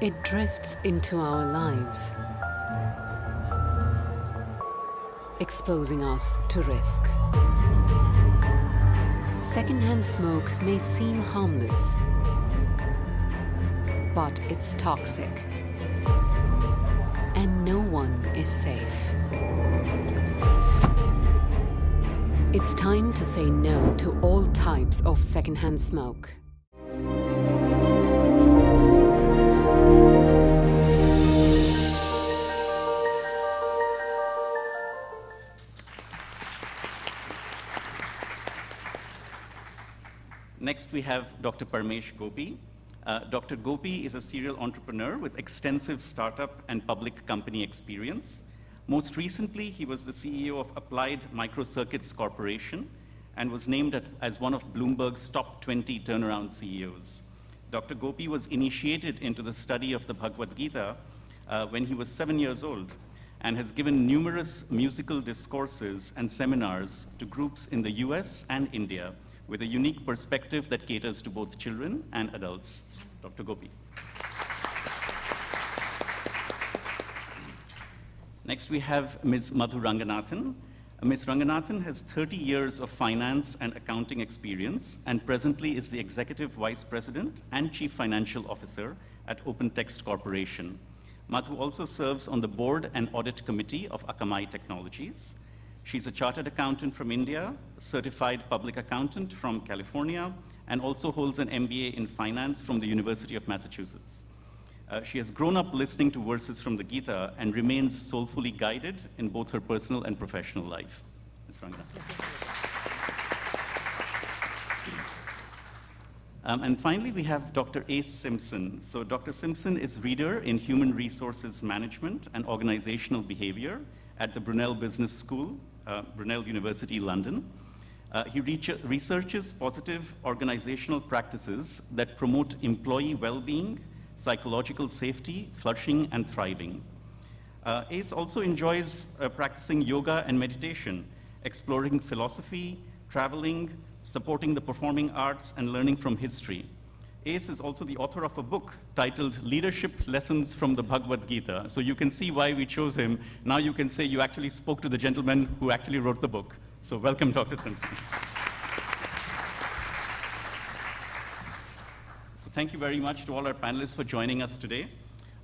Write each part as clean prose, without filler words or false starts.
It drifts into our lives, exposing us to risk. Secondhand smoke may seem harmless, but it's toxic, and no one is safe. It's time to say no to all types of secondhand smoke. Next, we have Dr. Parmesh Gopi. Dr. Gopi is a serial entrepreneur with extensive startup and public company experience. Most recently, he was the CEO of Applied Microcircuits Corporation and was named as one of Bloomberg's top 20 turnaround CEOs. Dr. Gopi was initiated into the study of the Bhagavad Gita when he was 7 years old and has given numerous musical discourses and seminars to groups in the US and India with a unique perspective that caters to both children and adults. Dr. Gopi. Next, we have Ms. Madhu Ranganathan. Ms. Ranganathan has 30 years of finance and accounting experience and presently is the Executive Vice President and Chief Financial Officer at OpenText Corporation. Madhu also serves on the Board and Audit Committee of Akamai Technologies. She's a chartered accountant from India, a certified public accountant from California, and also holds an MBA in finance from the University of Massachusetts. She has grown up listening to verses from the Gita and remains soulfully guided in both her personal and professional life. Ms. Ranganathan. And finally, we have Dr. Ace Simpson. So Dr. Simpson is reader in Human Resources Management and Organizational Behavior at the Brunel Business School, Brunel University, London. He researches positive organizational practices that promote employee well-being, psychological safety, flourishing, and thriving. Ace also enjoys practicing yoga and meditation, exploring philosophy, traveling, supporting the performing arts, and learning from history. Ace is also the author of a book titled Leadership Lessons from the Bhagavad Gita. So you can see why we chose him. Now you can say you actually spoke to the gentleman who actually wrote the book. So welcome, Dr. Simpson. So thank you very much to all our panelists for joining us today.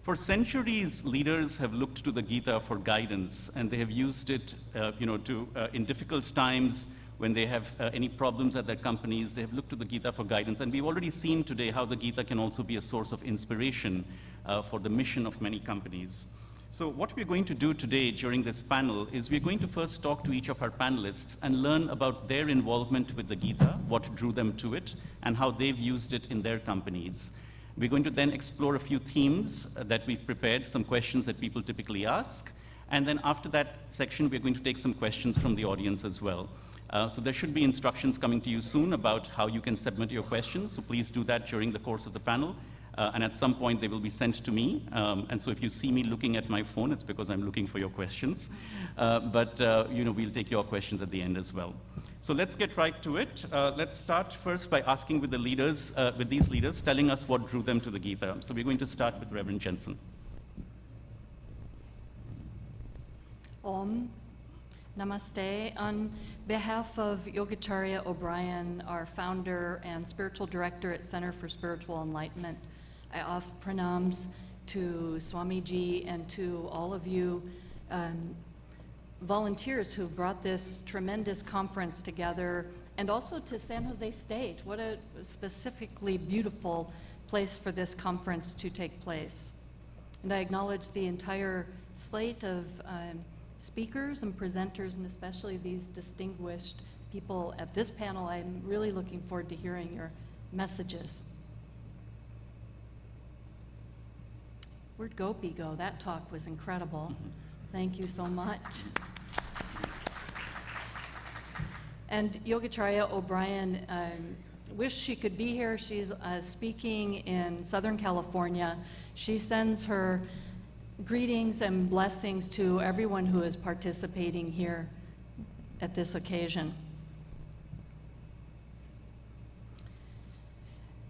For centuries, leaders have looked to the Gita for guidance, and they have used it in difficult times. When they have any problems at their companies, they have looked to the Gita for guidance. And we've already seen today how the Gita can also be a source of inspiration for the mission of many companies. So what we're going to do today during this panel is we're going to first talk to each of our panelists and learn about their involvement with the Gita, what drew them to it, and how they've used it in their companies. We're going to then explore a few themes that we've prepared, some questions that people typically ask. And then after that section, we're going to take some questions from the audience as well. So there should be instructions coming to you soon about how you can submit your questions. So please do that during the course of the panel. And at some point, they will be sent to me. And so if you see me looking at my phone, it's because I'm looking for your questions. We'll take your questions at the end as well. So let's get right to it. Let's start first by asking with these leaders, telling us what drew them to the Gita. So we're going to start with Reverend Jensen. Om. Namaste. On behalf of Yogacharya O'Brien, our founder and spiritual director at Center for Spiritual Enlightenment, I offer pranams to Swamiji and to all of you volunteers who brought this tremendous conference together, and also to San Jose State. What a specifically beautiful place for this conference to take place. And I acknowledge the entire slate of speakers and presenters, and especially these distinguished people at this panel. I'm really looking forward to hearing your messages. Where'd Gopi go? That talk was incredible. Thank you so much. And Yogacharya O'Brien, wish she could be here. She's speaking in Southern California. She sends her greetings and blessings to everyone who is participating here at this occasion.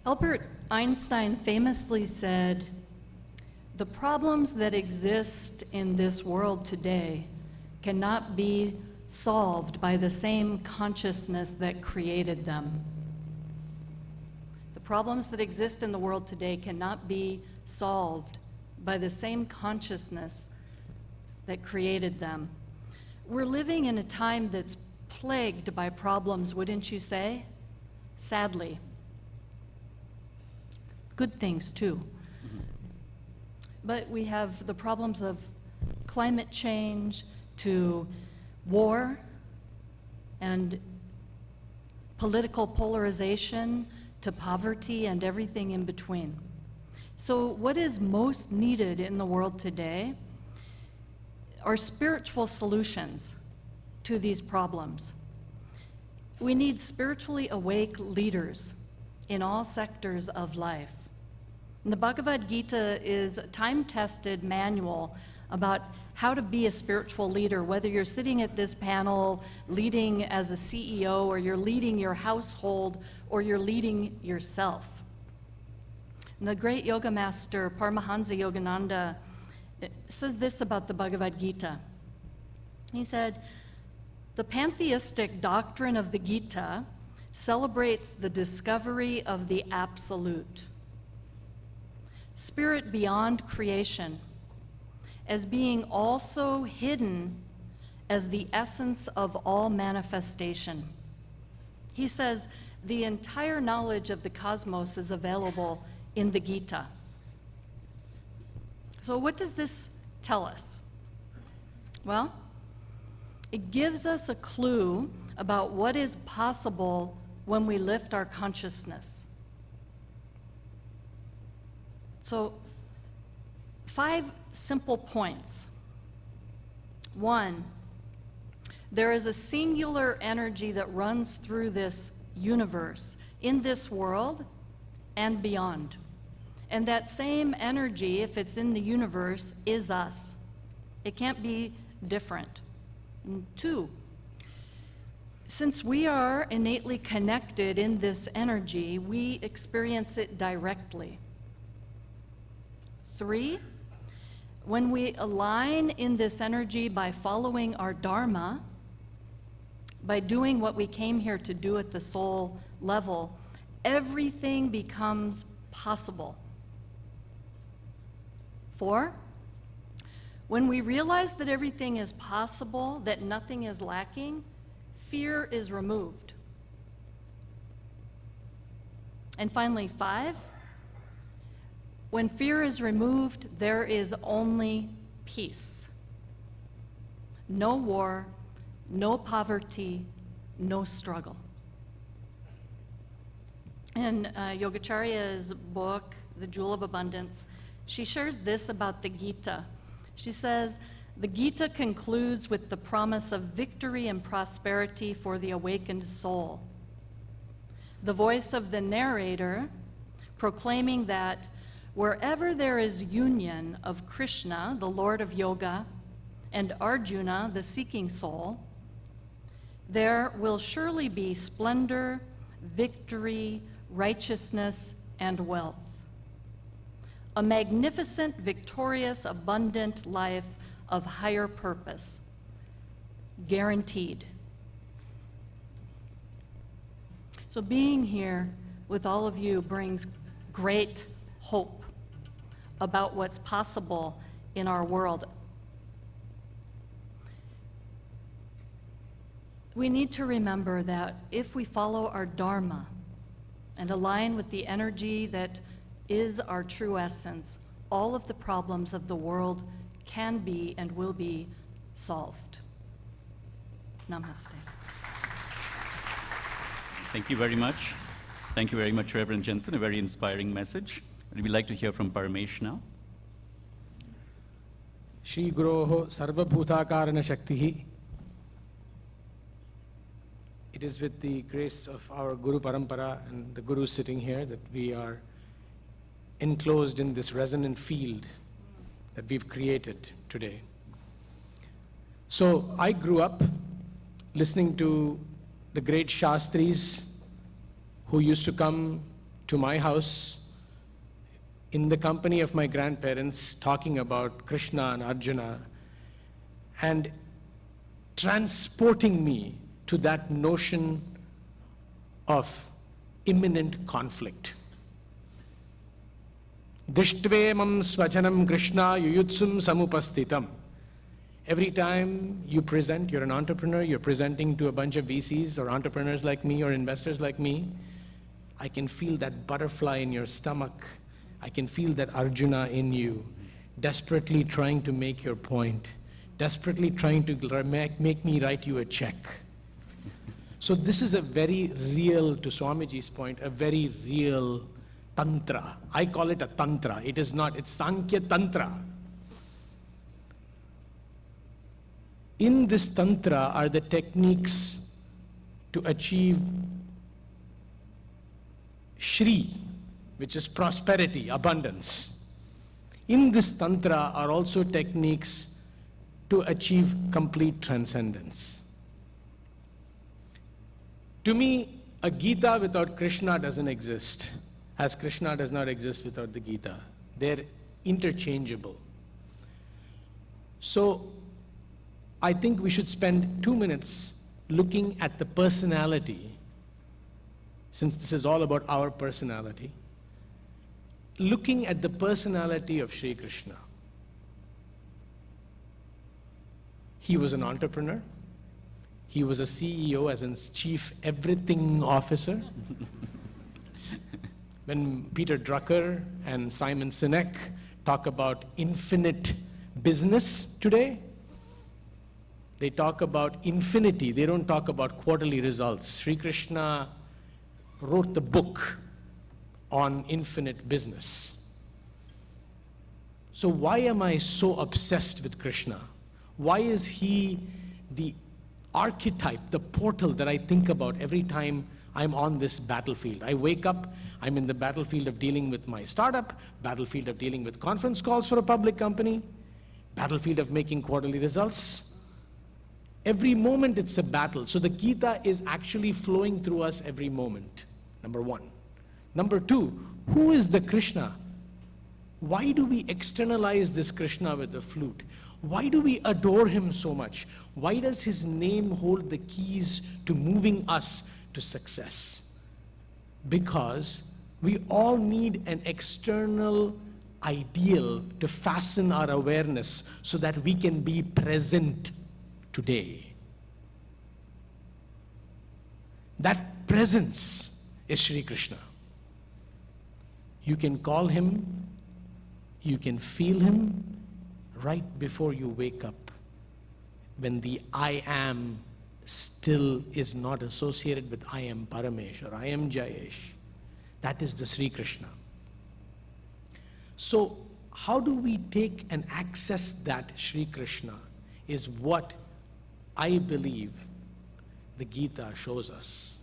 Albert Einstein famously said, The problems that exist in this world today cannot be solved by the same consciousness that created them. The problems that exist in the world today cannot be solved by the same consciousness that created them. We're living in a time that's plagued by problems, wouldn't you say? Sadly. Good things too. But we have the problems of climate change to war and political polarization to poverty and everything in between. So what is most needed in the world today are spiritual solutions to these problems. We need spiritually awake leaders in all sectors of life. And the Bhagavad Gita is a time-tested manual about how to be a spiritual leader, whether you're sitting at this panel leading as a CEO, or you're leading your household, or you're leading yourself. And the great yoga master, Paramahansa Yogananda, says this about the Bhagavad Gita. He said, "The pantheistic doctrine of the Gita celebrates the discovery of the absolute, spirit beyond creation, as being also hidden as the essence of all manifestation." He says the entire knowledge of the cosmos is available in the Gita. So what does this tell us? Well, it gives us a clue about what is possible when we lift our consciousness. So, 5 simple points. 1, there is a singular energy that runs through this universe, in this world, and beyond. And that same energy, if it's in the universe, is us. It can't be different. And 2, since we are innately connected in this energy, we experience it directly. 3, when we align in this energy by following our Dharma, by doing what we came here to do at the soul level, everything becomes possible. 4, when we realize that everything is possible, that nothing is lacking, fear is removed. And finally, 5, when fear is removed, there is only peace. No war, no poverty, no struggle. In Yogacharya's book, The Jewel of Abundance, she shares this about the Gita. She says, the Gita concludes with the promise of victory and prosperity for the awakened soul. The voice of the narrator proclaiming that wherever there is union of Krishna, the Lord of Yoga, and Arjuna, the seeking soul, there will surely be splendor, victory, righteousness, and wealth. A magnificent, victorious, abundant life of higher purpose, guaranteed. So being here with all of you brings great hope about what's possible in our world. We need to remember that if we follow our Dharma and align with the energy that is our true essence, all of the problems of the world can be and will be solved. Namaste. Thank you very much. Thank you very much, Reverend Jensen. A very inspiring message. And we'd like to hear from Paramesh now. Shri Guroho Sarvabhutakarana Shaktihi. It is with the grace of our Guru Parampara and the Guru sitting here that we are enclosed in this resonant field that we've created today. So I grew up listening to the great Shastris who used to come to my house in the company of my grandparents talking about Krishna and Arjuna and transporting me to that notion of imminent conflict. Dishtve svajanam Krishna yuyutsum samupastitam. Every time you present, you're an entrepreneur, you're presenting to a bunch of VCs or entrepreneurs like me or investors like me, I can feel that butterfly in your stomach. I can feel that Arjuna in you, desperately trying to make your point, desperately trying to make me write you a check. So this is a very real, to Swamiji's point, a very real tantra. I call it a tantra. It is not, it's Sankhya Tantra. In this tantra are the techniques to achieve Shri, which is prosperity, abundance. In this tantra are also techniques to achieve complete transcendence. To me, a Gita without Krishna doesn't exist, as Krishna does not exist without the Gita. They're interchangeable. So, I think we should spend 2 minutes looking at the personality, since this is all about our personality, looking at the personality of Sri Krishna. He was an entrepreneur. He was a CEO, as in Chief Everything Officer. When Peter Drucker and Simon Sinek talk about infinite business today, they talk about infinity. They don't talk about quarterly results. Sri Krishna wrote the book on infinite business. So why am I so obsessed with Krishna? Why is he the archetype, the portal that I think about every time I'm on this battlefield? I wake up, I'm in the battlefield of dealing with my startup, battlefield of dealing with conference calls for a public company, battlefield of making quarterly results. Every moment it's a battle. So the Gita is actually flowing through us every moment, number one. Number two, who is the Krishna? Why do we externalize this Krishna with the flute? Why do we adore him so much? Why does his name hold the keys to moving us to success? Because we all need an external ideal to fasten our awareness so that we can be present today. That presence is Sri Krishna. You can call him, you can feel him right before you wake up, when the I am still is not associated with I am Paramesh or I am Jayesh. That is the Sri Krishna. So how do we take and access that Sri Krishna is what I believe the Gita shows us.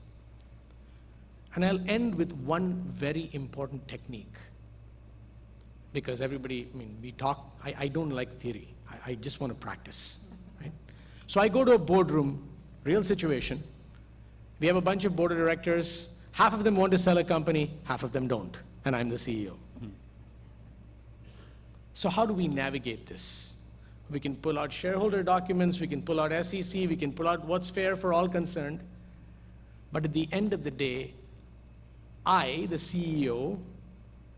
And I'll end with one very important technique. Because everybody, we talk, I don't like theory. I just want to practice, right? So I go to a boardroom, real situation. We have a bunch of board of directors. Half of them want to sell a company, half of them don't. And I'm the CEO. So how do we navigate this? We can pull out shareholder documents, we can pull out SEC, we can pull out what's fair for all concerned. But at the end of the day, I, the CEO,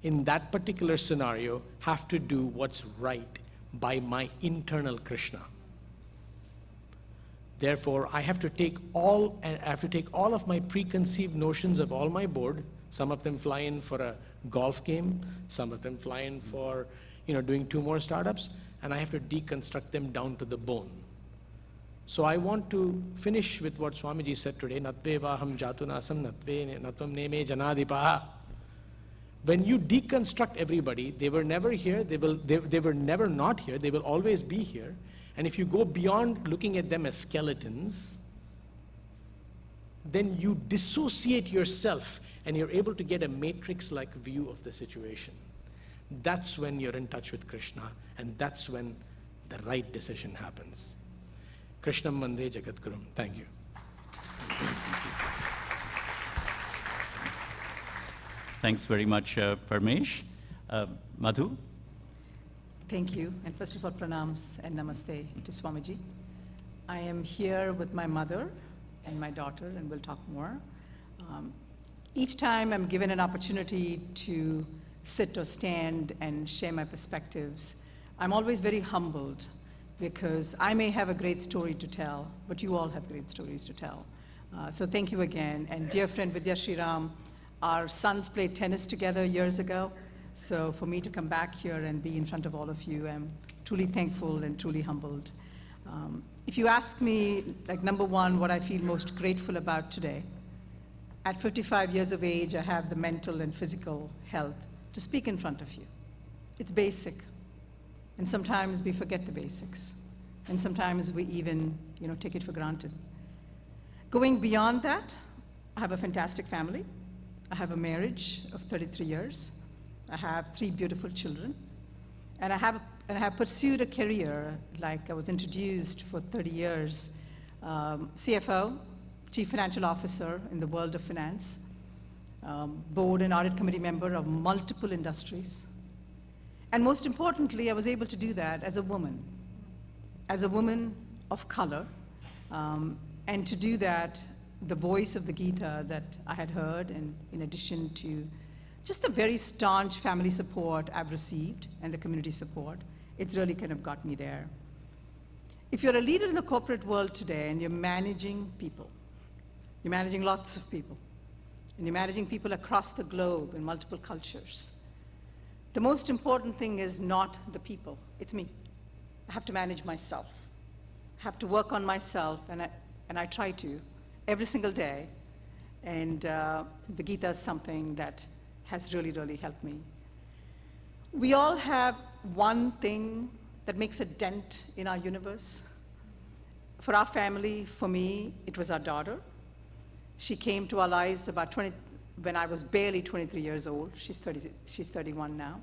in that particular scenario, have to do what's right by my internal Krishna. Therefore, I have to take all of my preconceived notions of all my board. Some of them fly in for a golf game, some of them fly in for doing 2 more startups, and I have to deconstruct them down to the bone. So I want to finish with what Swamiji said today, Natve vaham jatunasam natvam neme janadipaha. When you deconstruct everybody, they were never here, they were never not here, they will always be here. And if you go beyond looking at them as skeletons, then you dissociate yourself and you're able to get a matrix-like view of the situation. That's when you're in touch with Krishna, and that's when the right decision happens. Krishnam Vande Jagadgurum. Thank you. Thanks very much, Parmesh. Madhu? Thank you. And first of all, pranams and namaste to Swamiji. I am here with my mother and my daughter, and we'll talk more. Each time I'm given an opportunity to sit or stand and share my perspectives, I'm always very humbled because I may have a great story to tell, but you all have great stories to tell. So thank you again. And dear friend Vidya Shriram, our sons played tennis together years ago. So for me to come back here and be in front of all of you, I'm truly thankful and truly humbled. If you ask me, like, number one, what I feel most grateful about today, at 55 years of age, I have the mental and physical health to speak in front of you. It's basic. And sometimes we forget the basics. And sometimes we even, take it for granted. Going beyond that, I have a fantastic family. I have a marriage of 33 years. I have 3 beautiful children. And I have pursued a career, like I was introduced for 30 years, CFO, Chief Financial Officer in the world of finance, board and audit committee member of multiple industries. And most importantly, I was able to do that as a woman of color, and to do that, the voice of the Gita that I had heard, and in addition to just the very staunch family support I've received and the community support, it's really kind of got me there. If you're a leader in the corporate world today and you're managing people, you're managing lots of people, and you're managing people across the globe in multiple cultures, the most important thing is not the people, it's me. I have to manage myself. I have to work on myself, and I try to every single day. And the Gita is something that has really, really helped me. We all have one thing that makes a dent in our universe. For our family, for me, it was our daughter. She came to our lives when I was barely 23 years old. She's 31 now.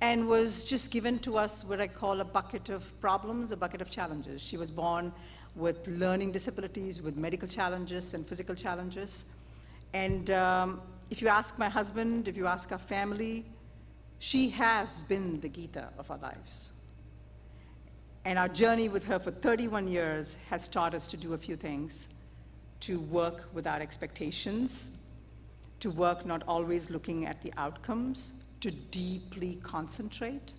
And was just given to us what I call a bucket of problems, a bucket of challenges. She was born with learning disabilities, with medical challenges and physical challenges. And if you ask my husband, if you ask our family, she has been the Gita of our lives. And our journey with her for 31 years has taught us to do a few things: to work without expectations, to work not always looking at the outcomes, to deeply concentrate,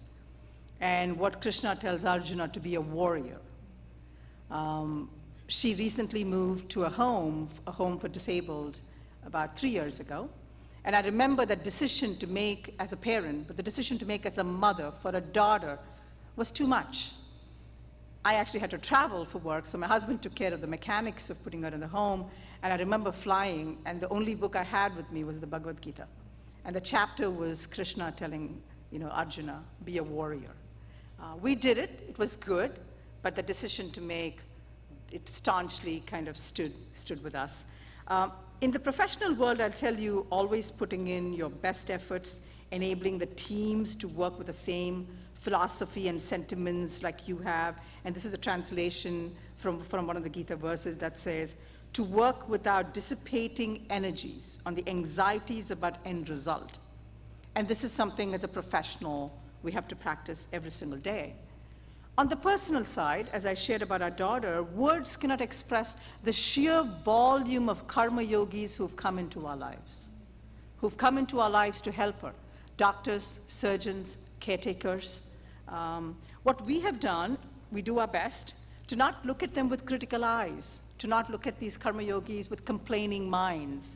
and what Krishna tells Arjuna, to be a warrior. She recently moved to a home for disabled, about 3 years ago. And I remember that decision to make as a parent, but the decision to make as a mother for a daughter was too much. I actually had to travel for work, so my husband took care of the mechanics of putting her in the home. And I remember flying, and the only book I had with me was the Bhagavad Gita. And the chapter was Krishna telling, Arjuna, be a warrior. We did it, it was good, but the decision to make, it staunchly kind of stood with us. In the professional world, I'll tell you, always putting in your best efforts, enabling the teams to work with the same philosophy and sentiments like you have. And this is a translation from one of the Gita verses that says, to work without dissipating energies on the anxieties about end result. And this is something as a professional we have to practice every single day. On the personal side, as I shared about our daughter, words cannot express the sheer volume of karma yogis who've come into our lives, to help her. Doctors, surgeons, caretakers. What we have done, we do our best to not look at them with critical eyes, to not look at these karma yogis with complaining minds.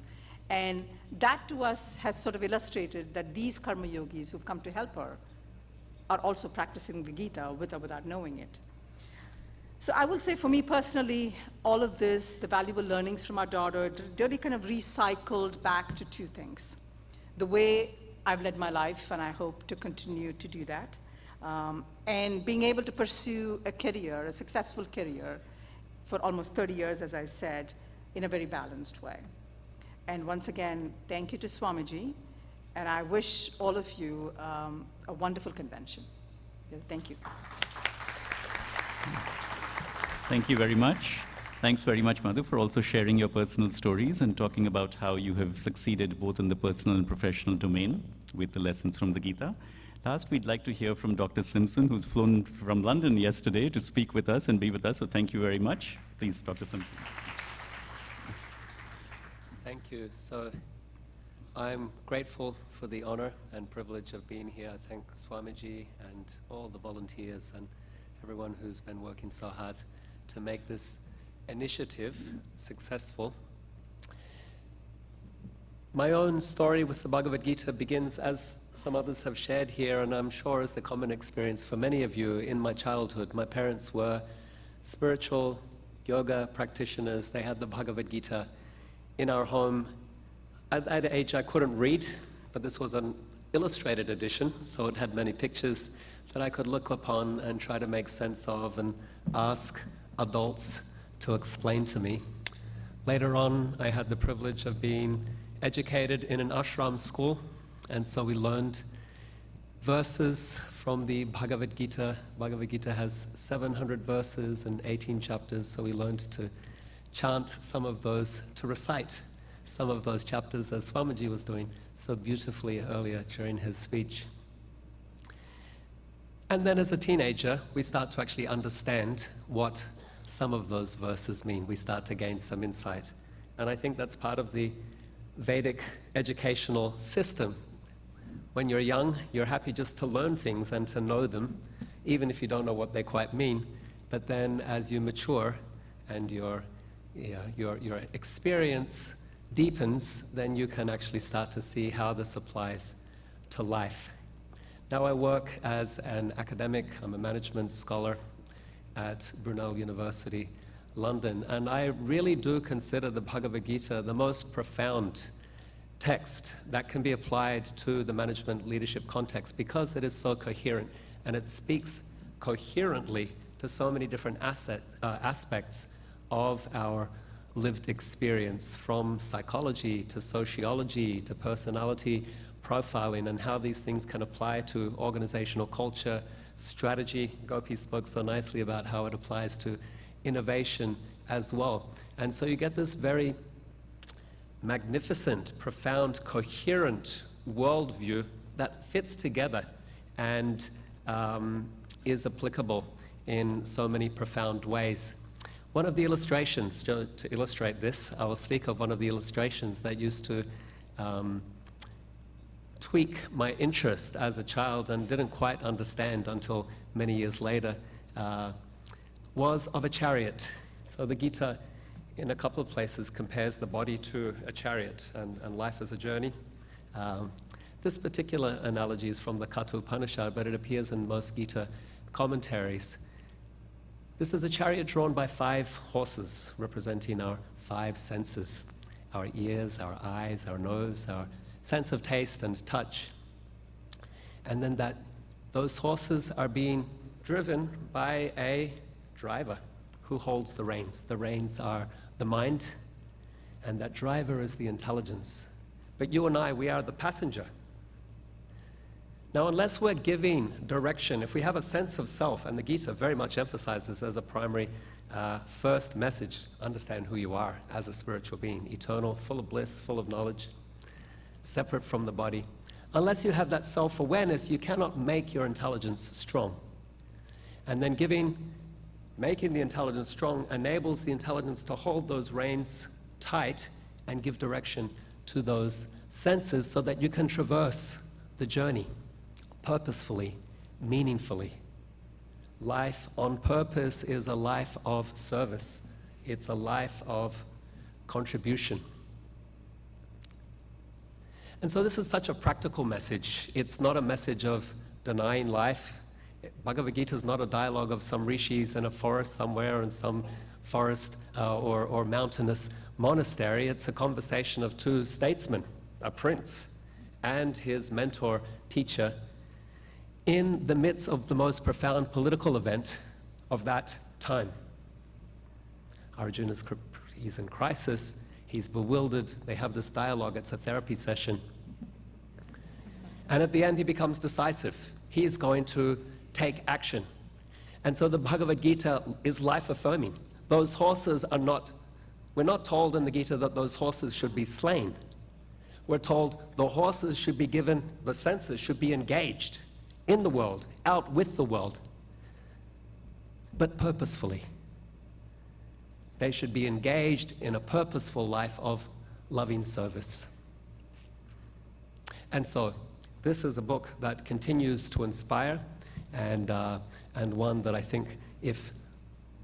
And that to us has sort of illustrated that these karma yogis who've come to help her are also practicing the Gita with or without knowing it. So I will say, for me personally, all of this, the valuable learnings from our daughter, really kind of recycled back to 2 things. The way I've led my life, and I hope to continue to do that, and being able to pursue a career, a successful career, for almost 30 years, as I said, in a very balanced way. And once again, thank you to Swamiji, and I wish all of you a wonderful convention. Thank you. Thank you very much. Thanks very much, Madhu, for also sharing your personal stories and talking about how you have succeeded both in the personal and professional domain with the lessons from the Gita. Last, we'd like to hear from Dr. Simpson, who's flown from London yesterday to speak with us and be with us. So thank you very much. Please, Dr. Simpson. Thank you. So I'm grateful for the honor and privilege of being here. I thank Swamiji and all the volunteers and everyone who's been working so hard to make this initiative successful. My own story with the Bhagavad Gita begins, as some others have shared here, and I'm sure is the common experience for many of you, in my childhood. My parents were spiritual yoga practitioners. They had the Bhagavad Gita in our home. At that age, I couldn't read, but this was an illustrated edition, so it had many pictures that I could look upon and try to make sense of and ask adults to explain to me. Later on, I had the privilege of being educated in an ashram school, and so we learned verses from the Bhagavad Gita. Bhagavad Gita has 700 verses and 18 chapters, so we learned to chant some of those, to recite some of those chapters, as Swamiji was doing so beautifully earlier during his speech. And then as a teenager, we start to actually understand what some of those verses mean. We start to gain some insight. And I think that's part of the Vedic educational system. When you're young, you're happy just to learn things and to know them, even if you don't know what they quite mean. But then as you mature and your experience deepens, then you can actually start to see how this applies to life. Now I work as an academic. I'm a management scholar at Brunel University, London, and I really do consider the Bhagavad Gita the most profound text that can be applied to the management leadership context, because it is so coherent and it speaks coherently to so many different aspects of our lived experience, from psychology to sociology to personality profiling, and how these things can apply to organizational culture, strategy. Gopi spoke so nicely about how it applies to innovation as well. And so you get this very magnificent, profound, coherent worldview that fits together and is applicable in so many profound ways. One of the illustrations, to illustrate this, I will speak of one of the illustrations that used to tweak my interest as a child and didn't quite understand until many years later, was of a chariot. So the Gita, in a couple of places, compares the body to a chariot and life as a journey. This particular analogy is from the Katha Upanishad, but it appears in most Gita commentaries. This is a chariot drawn by 5 horses, representing our 5 senses: our ears, our eyes, our nose, our sense of taste and touch. And then those horses are being driven by a driver who holds the reins. The reins are the mind, and that driver is the intelligence. But you and I, we are the passenger. Now, unless we're giving direction, if we have a sense of self, and the Gita very much emphasizes as a primary first message, understand who you are as a spiritual being, eternal, full of bliss, full of knowledge, separate from the body. Unless you have that self-awareness, you cannot make your intelligence strong. And then making the intelligence strong enables the intelligence to hold those reins tight and give direction to those senses so that you can traverse the journey purposefully, meaningfully. Life on purpose is a life of service. It's a life of contribution. And so this is such a practical message. It's not a message of denying life. Bhagavad Gita is not a dialogue of some rishis in a forest somewhere, in some forest or mountainous monastery. It's a conversation of 2 statesmen, a prince and his mentor, teacher, in the midst of the most profound political event of that time. Arjuna's he's in crisis, he's bewildered, they have this dialogue, it's a therapy session. And at the end he becomes decisive. He is going to take action. And so the Bhagavad Gita is life-affirming. Those horses are not, we're not told in the Gita that those horses should be slain. We're told the horses should be given, the senses should be engaged in the world, out with the world, but purposefully. They should be engaged in a purposeful life of loving service. And so, this is a book that continues to inspire, and one that I think if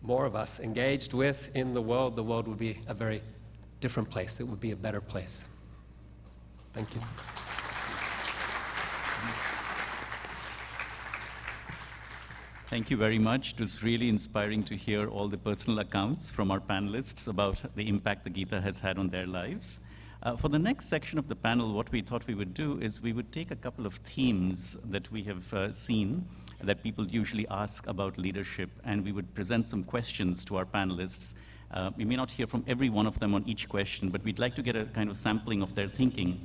more of us engaged with in the world would be a very different place. It would be a better place. Thank you. Thank you very much. It was really inspiring to hear all the personal accounts from our panelists about the impact the Gita has had on their lives. For the next section of the panel, what we thought we would do is we would take a couple of themes that we have seen that people usually ask about leadership, and we would present some questions to our panelists. We may not hear from every one of them on each question, but we'd like to get a kind of sampling of their thinking.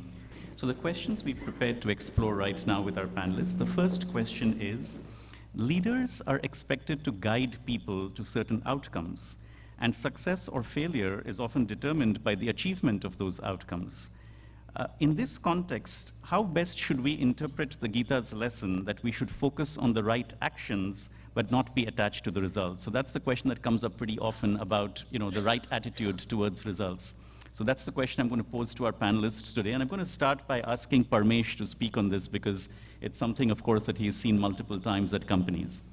So the questions we've prepared to explore right now with our panelists, the first question is, leaders are expected to guide people to certain outcomes, and success or failure is often determined by the achievement of those outcomes. In this context, how best should we interpret the Gita's lesson that we should focus on the right actions but not be attached to the results? So that's the question that comes up pretty often about, the right attitude towards results. So that's the question I'm going to pose to our panelists today, and I'm going to start by asking Parmesh to speak on this because it's something, of course, that he's seen multiple times at companies.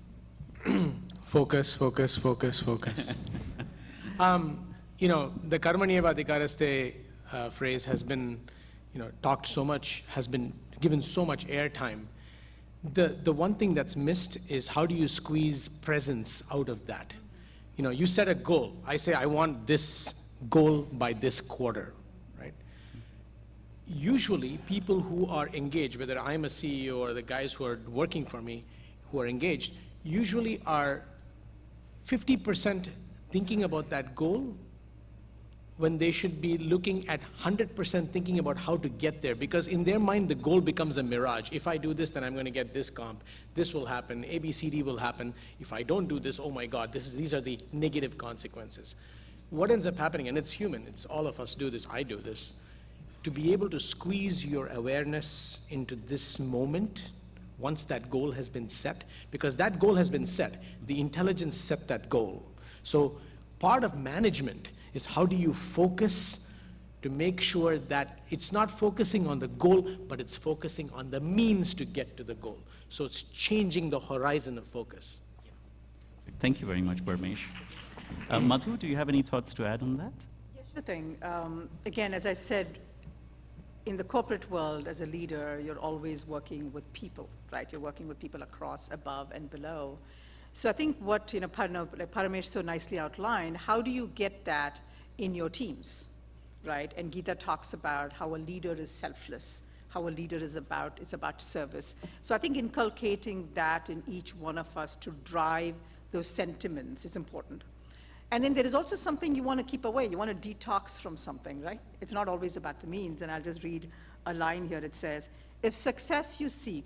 Focus, focus, focus, focus. The Karmanyeva Adhikaraste phrase has been, talked so much, has been given so much airtime. The one thing that's missed is how do you squeeze presence out of that? You set a goal. I say, I want this goal by this quarter, right? Usually, people who are engaged, whether I'm a CEO or the guys who are working for me, who are engaged, usually are 50% thinking about that goal when they should be looking at 100% thinking about how to get there, because in their mind, the goal becomes a mirage. If I do this, then I'm going to get this comp. This will happen. A, B, C, D will happen. If I don't do this, oh my God, these are the negative consequences. What ends up happening, and it's human, it's all of us do this, I do this, to be able to squeeze your awareness into this moment once that goal has been set, because that goal has been set, the intelligence set that goal. So part of management is how do you focus to make sure that it's not focusing on the goal, but it's focusing on the means to get to the goal. So it's changing the horizon of focus. Thank you very much, Parmesh. Madhu, do you have any thoughts to add on that? Yeah, sure thing. Again, as I said, in the corporate world, as a leader, you're always working with people, right? You're working with people across, above, and below. So I think what Paramesh so nicely outlined, how do you get that in your teams, right? And Gita talks about how a leader is selfless, how a leader is about service. So I think inculcating that in each one of us to drive those sentiments is important. And then there is also something you want to keep away. You want to detox from something, right? It's not always about the means. And I'll just read a line here. It says, if success you seek,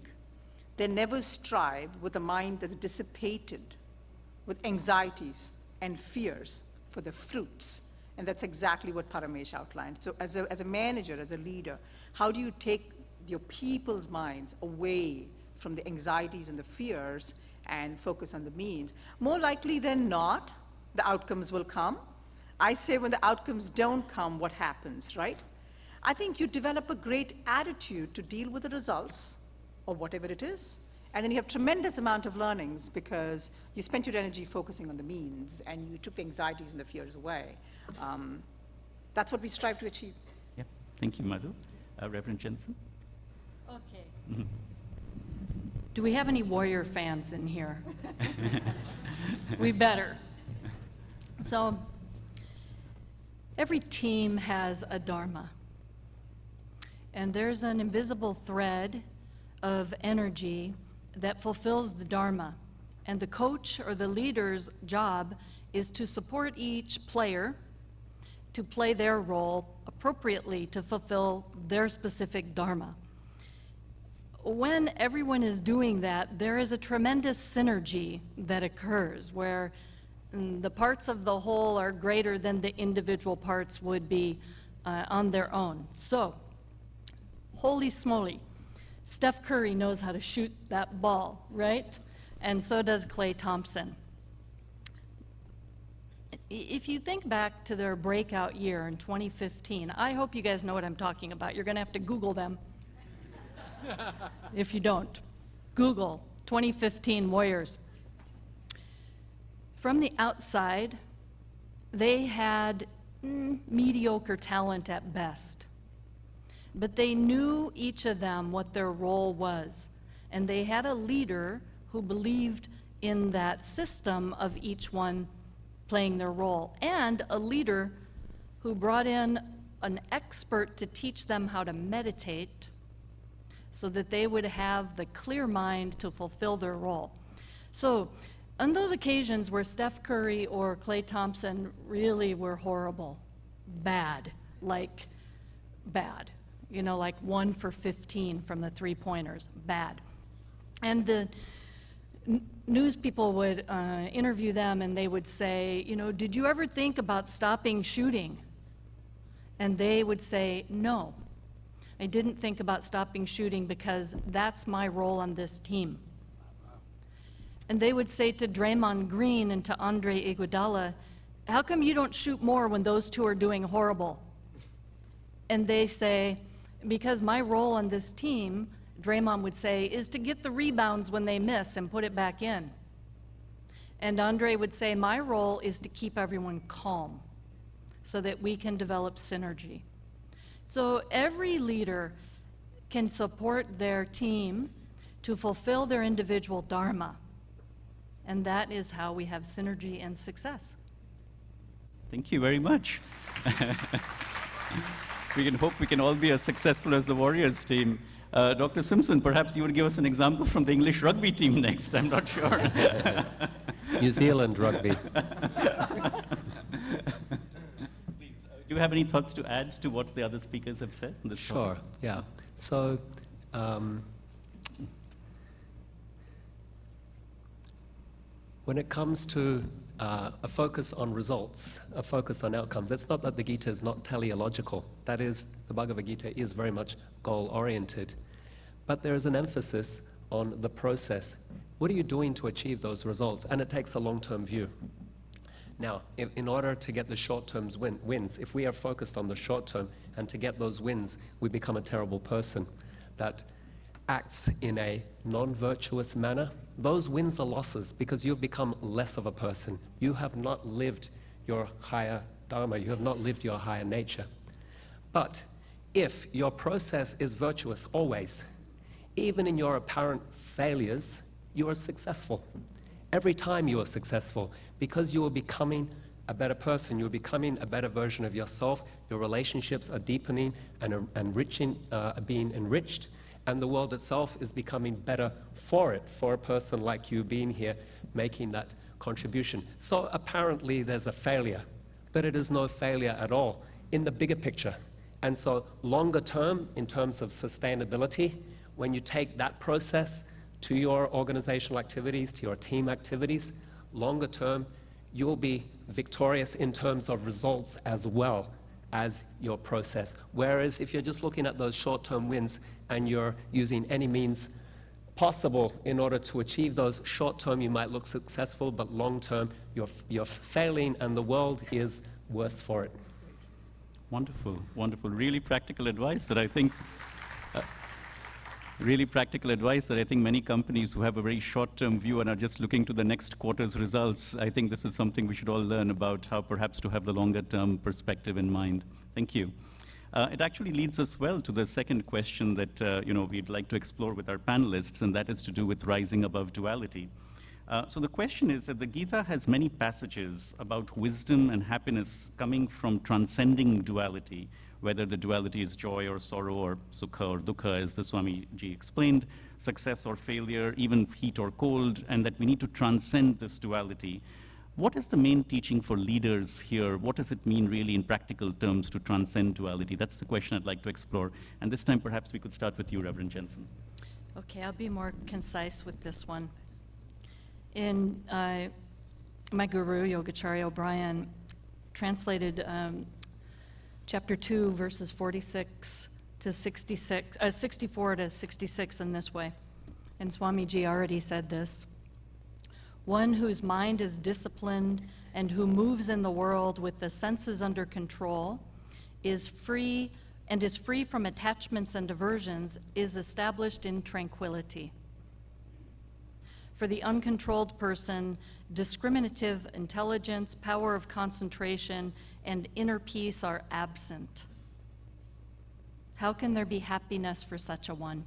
then never strive with a mind that's dissipated with anxieties and fears for the fruits. And that's exactly what Paramesh outlined. So as a manager, as a leader, how do you take your people's minds away from the anxieties and the fears and focus on the means? More likely than not, the outcomes will come. I say when the outcomes don't come, what happens, right? I think you develop a great attitude to deal with the results or whatever it is. And then you have tremendous amount of learnings because you spent your energy focusing on the means and you took the anxieties and the fears away. That's what we strive to achieve. Yeah, thank you, Madhu. Reverend Jensen? Okay. Do we have any Warrior fans in here? We better. So, every team has a dharma. And there's an invisible thread of energy that fulfills the dharma. And the coach or the leader's job is to support each player to play their role appropriately to fulfill their specific dharma. When everyone is doing that, there is a tremendous synergy that occurs where the parts of the whole are greater than the individual parts would be on their own. So, holy smoly, Steph Curry knows how to shoot that ball, right? And so does Klay Thompson. If you think back to their breakout year in 2015, I hope you guys know what I'm talking about. You're going to have to Google them. If you don't, Google 2015 Warriors. From the outside, they had mediocre talent at best. But they knew each of them what their role was. And they had a leader who believed in that system of each one playing their role, and a leader who brought in an expert to teach them how to meditate so that they would have the clear mind to fulfill their role. So on those occasions where Steph Curry or Klay Thompson really were horrible, bad, like bad, you know, like 1 for 15 from the three-pointers, bad. And the news people would interview them and they would say, you know, did you ever think about stopping shooting? And they would say, no, I didn't think about stopping shooting because that's my role on this team. And they would say to Draymond Green and to Andre Iguodala, how come you don't shoot more when those two are doing horrible? And they say, because my role on this team, Draymond would say, is to get the rebounds when they miss and put it back in. And Andre would say, my role is to keep everyone calm so that we can develop synergy. So every leader can support their team to fulfill their individual dharma. And that is how we have synergy and success. Thank you very much. We can hope we can all be as successful as the Warriors team. Dr. Simpson, perhaps you would give us an example from the English rugby team next. I'm not sure. New Zealand rugby. Please, do you have any thoughts to add to what the other speakers have said on this Sure, topic? yeah. So, when it comes to a focus on results, a focus on outcomes, it's not that the Gita is not teleological. That is, the Bhagavad Gita is very much goal-oriented. But there is an emphasis on the process. What are you doing to achieve those results? And it takes a long-term view. Now, in order to get the short-term wins, if we are focused on the short term and to get those wins, we become a terrible person that acts in a non-virtuous manner. Those wins are losses because you've become less of a person. You have not lived your higher dharma. You have not lived your higher nature. But if your process is virtuous always, even in your apparent failures, you are successful. Every time you are successful, because you are becoming a better person, you're becoming a better version of yourself, your relationships are deepening and enriching, being enriched, and the world itself is becoming better for it, for a person like you being here, making that contribution. So apparently there's a failure, but it is no failure at all in the bigger picture. And so longer term, in terms of sustainability, when you take that process to your organizational activities, to your team activities, longer term, you'll be victorious in terms of results as well as your process. Whereas if you're just looking at those short-term wins and you're using any means possible in order to achieve those, short-term you might look successful, but long-term you're failing and the world is worse for it. Wonderful, wonderful. Really practical advice that I think many companies who have a very short-term view and are just looking to the next quarter's results, I think this is something we should all learn about, how perhaps to have the longer-term perspective in mind. Thank you. It actually leads us well to the second question that we'd like to explore with our panelists, and that is to do with rising above duality. So the question is that the Gita has many passages about wisdom and happiness coming from transcending duality, whether the duality is joy or sorrow or sukha or dukkha, as the Swamiji explained, success or failure, even heat or cold, and that we need to transcend this duality. What is the main teaching for leaders here? What does it mean really in practical terms to transcend duality? That's the question I'd like to explore. And this time perhaps we could start with you, Reverend Jensen. Okay, I'll be more concise with this one. In my guru, Yogacharya O'Brien, translated chapter 2, verses 46 to 64 to 66 in this way. And Swamiji already said this. One whose mind is disciplined and who moves in the world with the senses under control is free from attachments and aversions, is established in tranquility. For the uncontrolled person, discriminative intelligence, power of concentration, and inner peace are absent. How can there be happiness for such a one?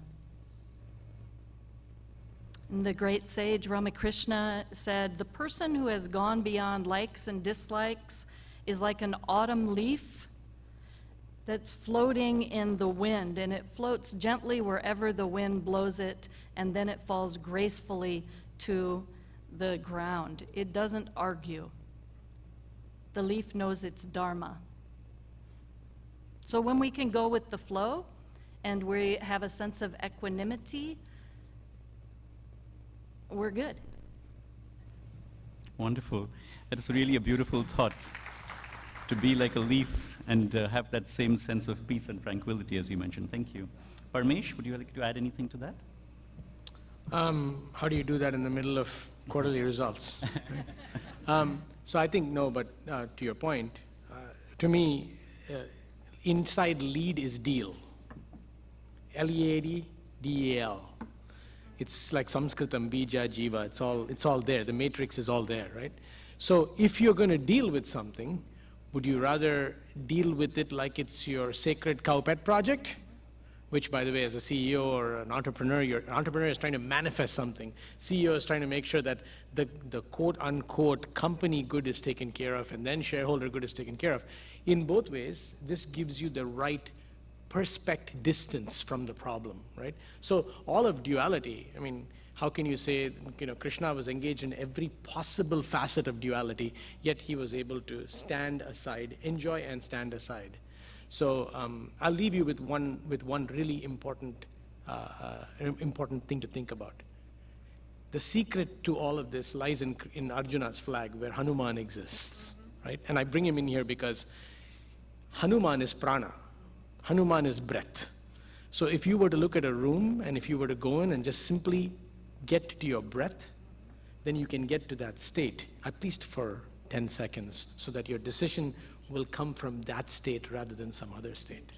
And the great sage Ramakrishna said, the person who has gone beyond likes and dislikes is like an autumn leaf that's floating in the wind, and it floats gently wherever the wind blows it, and then it falls gracefully to the ground. It doesn't argue. The leaf knows its dharma. So when we can go with the flow and we have a sense of equanimity, we're good. Wonderful. That is really a beautiful thought, to be like a leaf and have that same sense of peace and tranquility as you mentioned. Thank you. Parmesh, would you like to add anything to that? How do you do that in the middle of quarterly results? Right? So I think no, but to your point, to me, inside lead is deal. Lead, D-E-A-L. It's like Sanskritam, bija, jiva, it's all there. The matrix is all there, right? So if you're going to deal with something, would you rather deal with it like it's your sacred cow pet project? Which, by the way, as a CEO or an entrepreneur is trying to manifest something. CEO is trying to make sure that the quote-unquote company good is taken care of, and then shareholder good is taken care of. In both ways, this gives you the right perspective distance from the problem, right? So all of duality, I mean, how can you say, Krishna was engaged in every possible facet of duality, yet he was able to stand aside, enjoy and stand aside. So I'll leave you with one really important thing to think about. The secret to all of this lies in Arjuna's flag, where Hanuman exists, right? And I bring him in here because Hanuman is prana. Hanuman is breath. So if you were to look at a room and if you were to go in and just simply get to your breath, then you can get to that state, at least for 10 seconds, so that your decision will come from that state rather than some other state.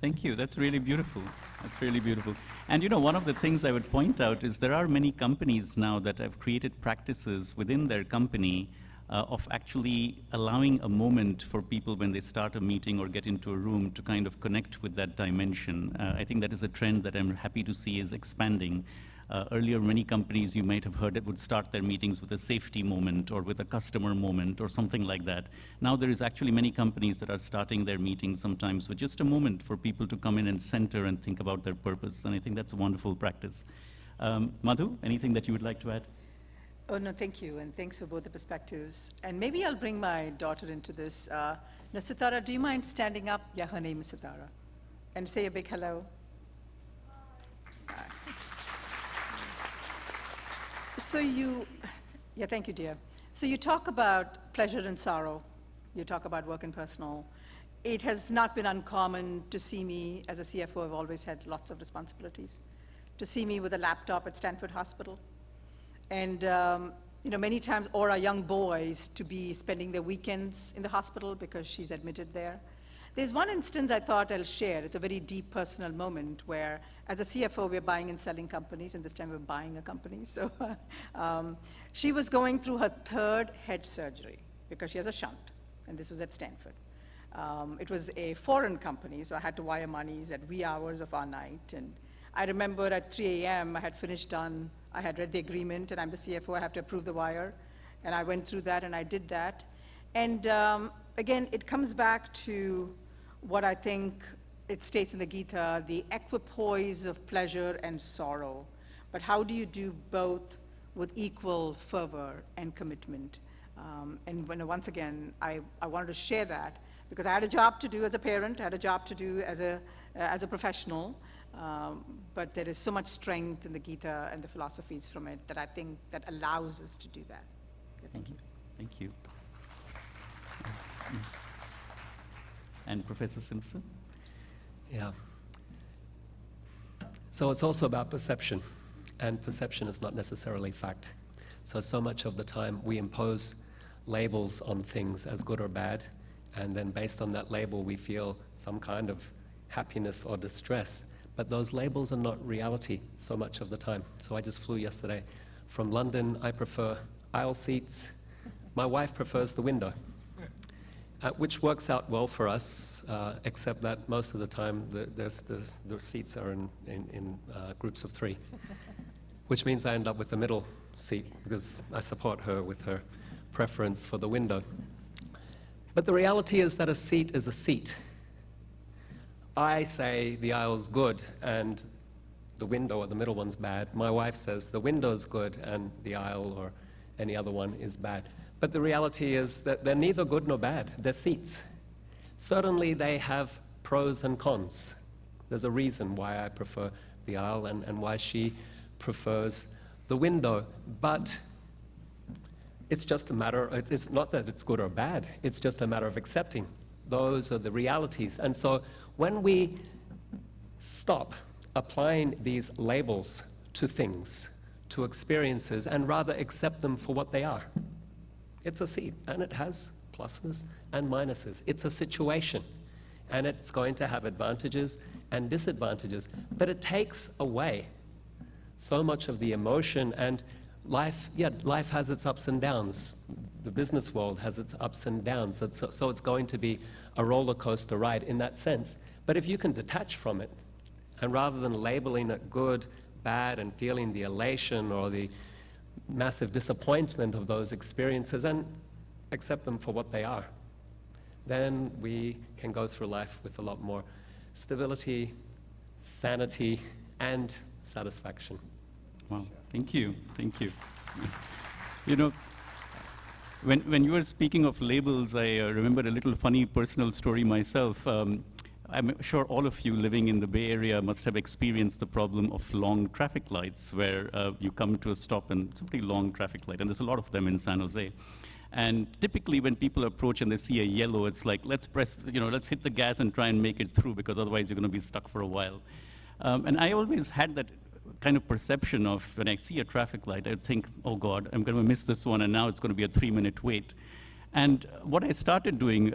Thank you. That's really beautiful. That's really beautiful. And one of the things I would point out is there are many companies now that have created practices within their company of actually allowing a moment for people when they start a meeting or get into a room to kind of connect with that dimension. I think that is a trend that I'm happy to see is expanding. Earlier, many companies you might have heard that would start their meetings with a safety moment or with a customer moment or something like that. Now there is actually many companies that are starting their meetings sometimes with just a moment for people to come in and center and think about their purpose, and I think that's a wonderful practice. Madhu, anything that you would like to add? Oh, no, thank you, and thanks for both the perspectives. And maybe I'll bring my daughter into this. Sitara, do you mind standing up? Yeah, her name is Sitara. And say a big hello. Hi. Thank you, dear. So you talk about pleasure and sorrow. You talk about work and personal. It has not been uncommon to see me, as a CFO, I've always had lots of responsibilities, to see me with a laptop at Stanford Hospital. And many times, or our young boys to be spending their weekends in the hospital because she's admitted there. There's one instance I thought I'll share. It's a very deep personal moment where, as a CFO, we're buying and selling companies, and this time we're buying a company. So she was going through her third head surgery because she has a shunt, and this was at Stanford. It was a foreign company, so I had to wire monies at wee hours of our night. And I remember at 3 a.m. I had finished done. I had read the agreement, and I'm the CFO. I have to approve the wire. And I went through that, and I did that. And again, it comes back to what I think it states in the Gita, the equipoise of pleasure and sorrow. But how do you do both with equal fervor and commitment? And once again, I wanted to share that because I had a job to do as a parent, I had a job to do as a professional, but there is so much strength in the Gita and the philosophies from it that I think that allows us to do that. Okay, thank you. Thank you. And Professor Simpson? Yeah. So it's also about perception, and perception is not necessarily fact. So much of the time we impose labels on things as good or bad, and then based on that label we feel some kind of happiness or distress. But those labels are not reality so much of the time. So I just flew yesterday from London. I prefer aisle seats. My wife prefers the window, which works out well for us, except that most of the time the seats are in groups of 3, which means I end up with the middle seat because I support her with her preference for the window. But the reality is that a seat is a seat. I say the aisle's good and the window or the middle one's bad. My wife says the window's good and the aisle or any other one is bad. But the reality is that they're neither good nor bad. They're seats. Certainly they have pros and cons. There's a reason why I prefer the aisle and why she prefers the window. But it's just a matter, it's not that it's good or bad, it's just a matter of accepting. Those are the realities. And so when we stop applying these labels to things, to experiences, and rather accept them for what they are, it's a seat, and it has pluses and minuses. It's a situation, and it's going to have advantages and disadvantages. But it takes away so much of the emotion, and life has its ups and downs. The business world has its ups and downs, so it's going to be a roller coaster ride in that sense. But if you can detach from it, and rather than labeling it good, bad, and feeling the elation or the massive disappointment of those experiences and accept them for what they are, then we can go through life with a lot more stability, sanity, and satisfaction. Wow, thank you, thank you. You know, when you were speaking of labels, I remember a little funny personal story myself. I'm sure all of you living in the Bay Area must have experienced the problem of long traffic lights, where you come to a stop and it's a pretty long traffic light, and there's a lot of them in San Jose. And typically when people approach and they see a yellow, it's like, let's hit the gas and try and make it through, because otherwise you're going to be stuck for a while. And I always had that kind of perception of when I see a traffic light, I think, oh God, I'm going to miss this one, and now it's going to be a 3-minute wait. And what I started doing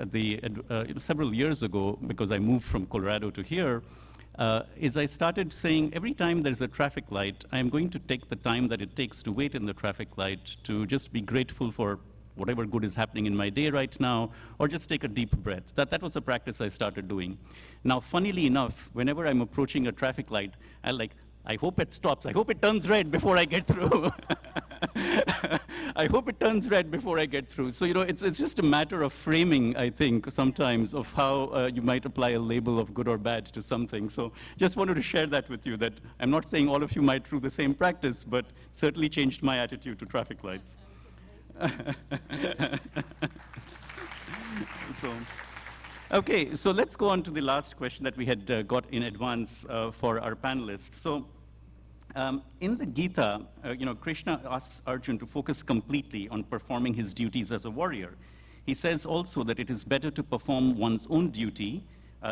several years ago, because I moved from Colorado to here, is I started saying every time there's a traffic light, I'm going to take the time that it takes to wait in the traffic light to just be grateful for whatever good is happening in my day right now, or just take a deep breath. That was a practice I started doing. Now, funnily enough, whenever I'm approaching a traffic light, I hope it stops. I hope it turns red before I get through. I hope it turns red before I get through. So, it's just a matter of framing, I think, sometimes, of how you might apply a label of good or bad to something. So just wanted to share that with you, that I'm not saying all of you might do the same practice, but certainly changed my attitude to traffic lights. Okay, so let's go on to the last question that we had got in advance for our panelists. So, in the Gita, Krishna asks Arjuna to focus completely on performing his duties as a warrior. He says also that it is better to perform one's own duty,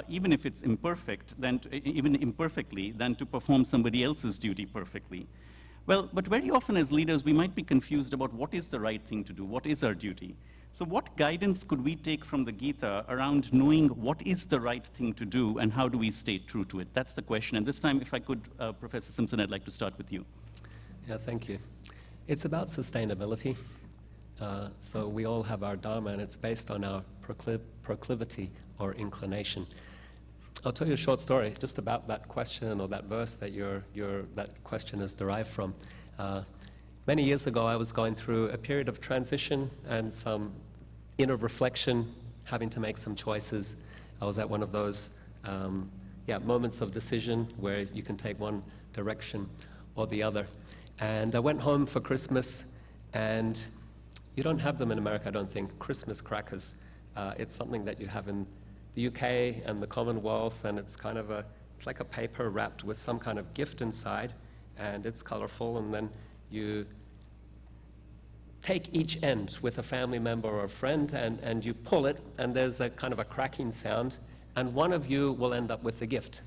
even if it's imperfect, even imperfectly, than to perform somebody else's duty perfectly. Well, but very often as leaders, we might be confused about what is the right thing to do, what is our duty. So what guidance could we take from the Gita around knowing what is the right thing to do and how do we stay true to it? That's the question. And this time, if I could, Professor Simpson, I'd like to start with you. Yeah, thank you. It's about sustainability. So we all have our dharma, and it's based on our proclivity or inclination. I'll tell you a short story just about that question or that verse that that question is derived from. Many years ago, I was going through a period of transition and some inner reflection, having to make some choices. I was at one of those moments of decision where you can take one direction or the other. And I went home for Christmas, and you don't have them in America, I don't think, Christmas crackers. It's something that you have in the UK and the Commonwealth, and it's like a paper wrapped with some kind of gift inside, and it's colorful, and then you take each end with a family member or a friend, and you pull it, and there's a kind of a cracking sound, and one of you will end up with the gift.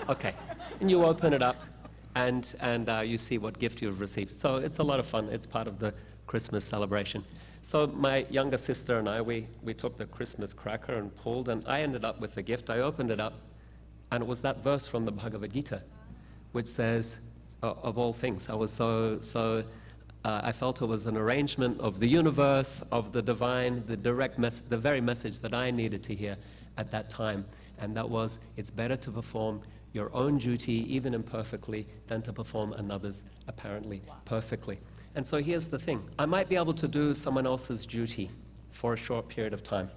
Okay, and you open it up, and you see what gift you've received. So it's a lot of fun. It's part of the Christmas celebration. So my younger sister and I, we took the Christmas cracker and pulled, and I ended up with the gift. I opened it up, and it was that verse from the Bhagavad Gita, which says, of all things, I felt it was an arrangement of the universe, of the divine, the very message that I needed to hear at that time. And that was, it's better to perform your own duty, even imperfectly, than to perform another's apparently perfectly. And so here's the thing. I might be able to do someone else's duty for a short period of time.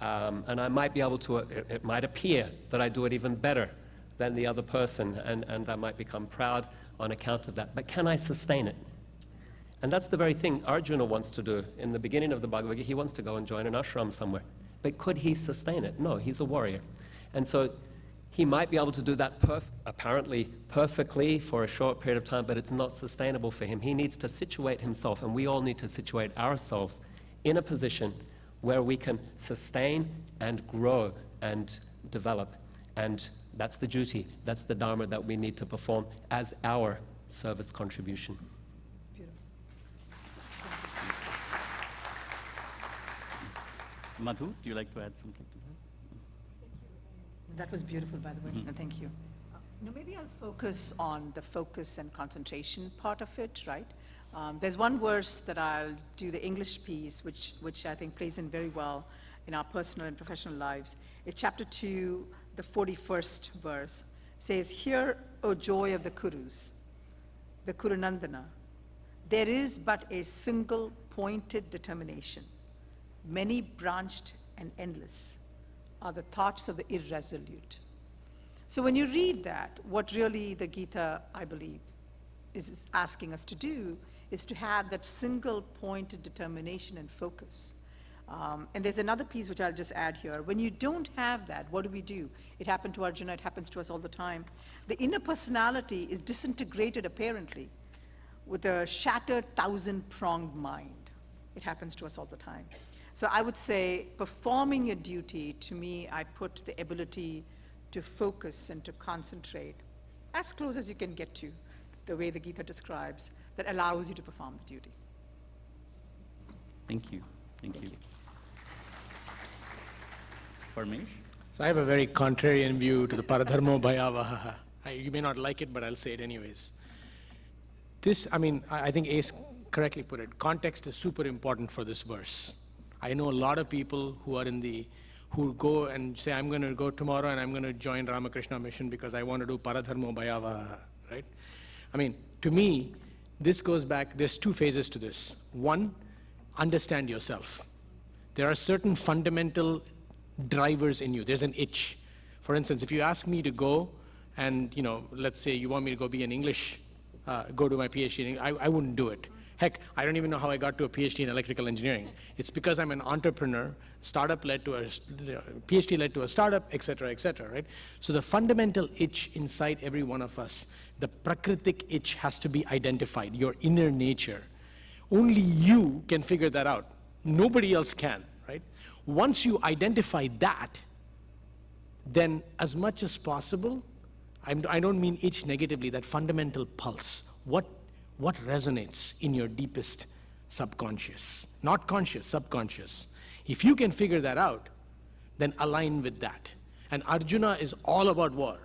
And I might be able to, it might appear that I do it even better than the other person, and I might become proud on account of that. But can I sustain it? And that's the very thing Arjuna wants to do. In the beginning of the Bhagavad Gita, he wants to go and join an ashram somewhere. But could he sustain it? No, he's a warrior. And so he might be able to do that apparently perfectly for a short period of time, but it's not sustainable for him. He needs to situate himself, and we all need to situate ourselves in a position where we can sustain and grow and develop. And that's the duty, that's the dharma that we need to perform as our service contribution. Madhu, do you like to add something to that? That was beautiful, by the way, and thank you. Maybe I'll focus on the focus and concentration part of it, right? There's one verse that I'll do the English piece, which I think plays in very well in our personal and professional lives. It's chapter 2, the 41st verse, says, "Hear, O joy of the Kurus, the Kurunandana, there is but a single pointed determination. Many branched and endless are the thoughts of the irresolute." So when you read that, what really the Gita, I believe, is asking us to do is to have that single pointed determination and focus. And there's another piece which I'll just add here. When you don't have that, what do? It happened to Arjuna, it happens to us all the time. The inner personality is disintegrated apparently with a shattered 1,000-pronged mind. It happens to us all the time. So I would say performing your duty, to me, I put the ability to focus and to concentrate as close as you can get to the way the Gita describes, that allows you to perform the duty. Thank you. Thank you. Parmesh? So I have a very contrarian view to the paradharmo bhayavaha. You may not like it, but I'll say it anyways. I think Ace correctly put it. Context is super important for this verse. I know a lot of people who go and say, I'm going to go tomorrow and I'm going to join Ramakrishna Mission because I want to do paradharmo bhayavaha, right? To me, this goes back, there's two phases to this. One, understand yourself. There are certain fundamental drivers in you. There's an itch. For instance, if you ask me to go and, let's say you want me to go be an English, go do my PhD, I wouldn't do it. Heck, I don't even know how I got to a PhD in electrical engineering. It's because I'm an entrepreneur, startup led to a, PhD led to a startup, et cetera, right? So the fundamental itch inside every one of us, the prakritic itch has to be identified, your inner nature. Only you can figure that out. Nobody else can, right? Once you identify that, then as much as possible, I don't mean itch negatively, that fundamental pulse, what resonates in your deepest subconscious, not conscious, subconscious. If you can figure that out, then align with that. And Arjuna is all about war,